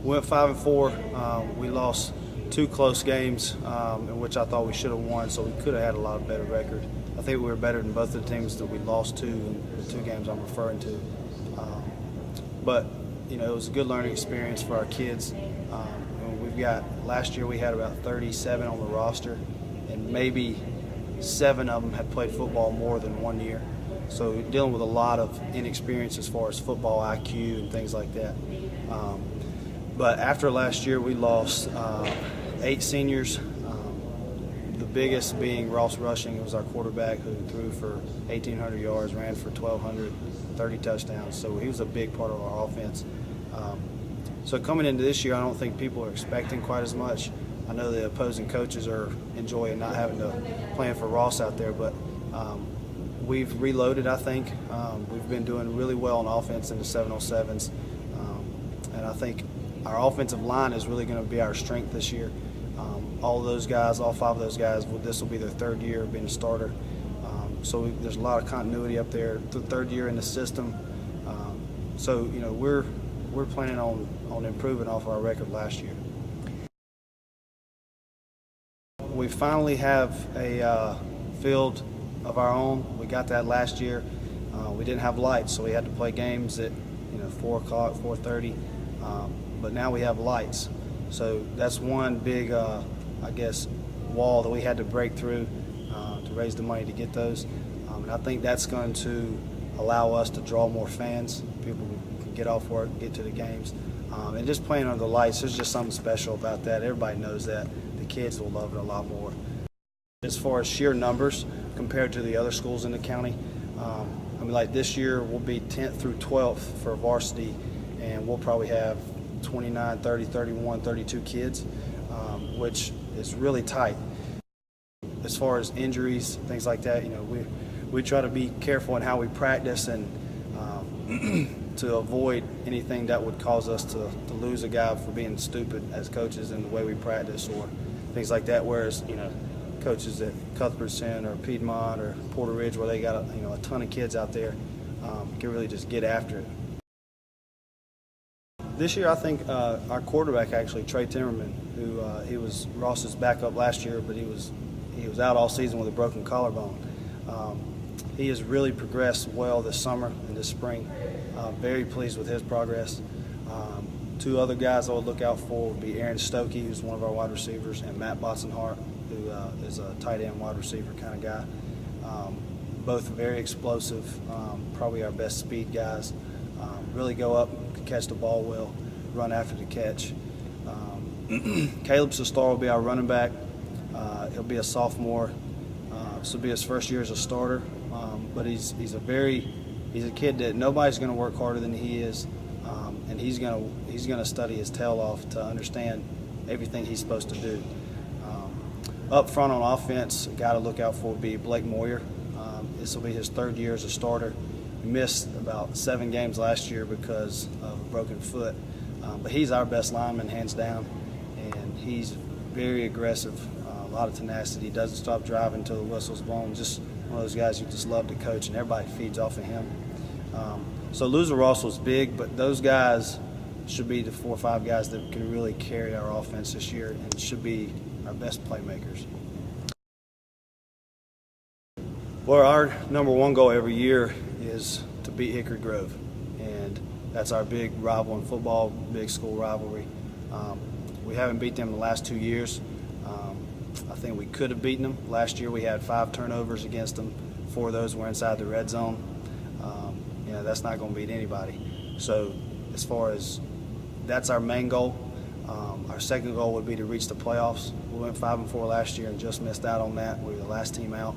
We went 5-4. We lost 2 close games in which I thought we should have won, so we could have had a lot better record. I think we were better than both of the teams that we lost to in the 2 games I'm referring to. But you know, it was a good learning experience for our kids. We've got, last year we had about 37 on the roster, and maybe 7 of them had played football more than 1 year. So dealing with a lot of inexperience as far as football IQ and things like that. But after last year, we lost 8 seniors. The biggest being Ross Rushing, who was our quarterback, who threw for 1,800 yards, ran for 1,200, 30 touchdowns. So he was a big part of our offense. So coming into this year, I don't think people are expecting quite as much. I know the opposing coaches are enjoying not having to plan for Ross out there, but we've reloaded, I think. We've been doing really well on offense in the 7-on-7s, and I think our offensive line is really going to be our strength this year. All of those guys, all 5 of those guys, this will be their 3rd year being a starter. So there's a lot of continuity up there. The 3rd year in the system. So you know, we're planning on improving off our record last year. We finally have a field of our own. We got that last year. We didn't have lights, so we had to play games at 4 o'clock, 4:30. But now we have lights, so that's one big, I guess, wall that we had to break through to raise the money to get those. And I think that's going to allow us to draw more fans. People can get off work, get to the games, and just playing under the lights. There's just something special about that. Everybody knows that. The kids will love it a lot more. As far as sheer numbers compared to the other schools in the county, I mean, like this year we'll be 10th through 12th for varsity, and we'll probably have 29, 30, 31, 32 kids, which is really tight. As far as injuries, things like that, we try to be careful in how we practice and to avoid anything that would cause us to lose a guy for being stupid as coaches in the way we practice or things like that. Whereas, coaches at Cuthbertson or Piedmont or Porter Ridge, where they got a ton of kids out there, can really just get after it. This year, I think our quarterback, actually, Trey Timmerman, who he was Ross's backup last year, but he was out all season with a broken collarbone. He has really progressed well this summer and this spring. Very pleased with his progress. 2 other guys I would look out for would be Aaron Stokey, who's one of our wide receivers, and Matt Botsenhart, who is a tight end wide receiver kind of guy. Both very explosive, probably our best speed guys. Really go up, catch the ball well, run after the catch. Caleb Sestar will be our running back. He'll be a sophomore. This will be his 1st year as a starter, but he's a kid that nobody's going to work harder than he is, and he's going to study his tail off to understand everything he's supposed to do. Up front on offense, a guy to look out for would be Blake Moyer. This will be his 3rd year as a starter. He missed about 7 games last year because of a broken foot, but he's our best lineman, hands down, and he's very aggressive, a lot of tenacity, doesn't stop driving until the whistle's blown. Just one of those guys you just love to coach, and everybody feeds off of him. So losing Ross was big, but those guys should be the 4 or 5 guys that can really carry our offense this year and should be our best playmakers. Well, our #1 goal every year is to beat Hickory Grove, and that's our big rival in football, big school rivalry. We haven't beat them in the last 2 years. I think we could have beaten them. Last year we had 5 turnovers against them. 4 of those were inside the red zone. That's not going to beat anybody. So as far as that's our main goal. Our second goal would be to reach the playoffs. We went 5-4 last year and just missed out on that. We were the last team out.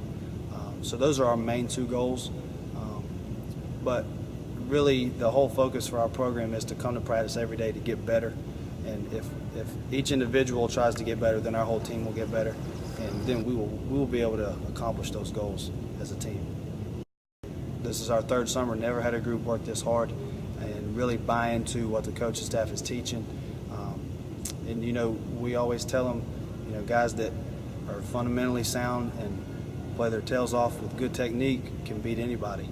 So those are our main 2 goals. But really the whole focus for our program is to come to practice every day to get better. And if each individual tries to get better, then our whole team will get better. And then we will be able to accomplish those goals as a team. This is our 3rd summer, never had a group work this hard and really buy into what the coaching staff is teaching. And we always tell them, guys that are fundamentally sound and play their tails off with good technique can beat anybody.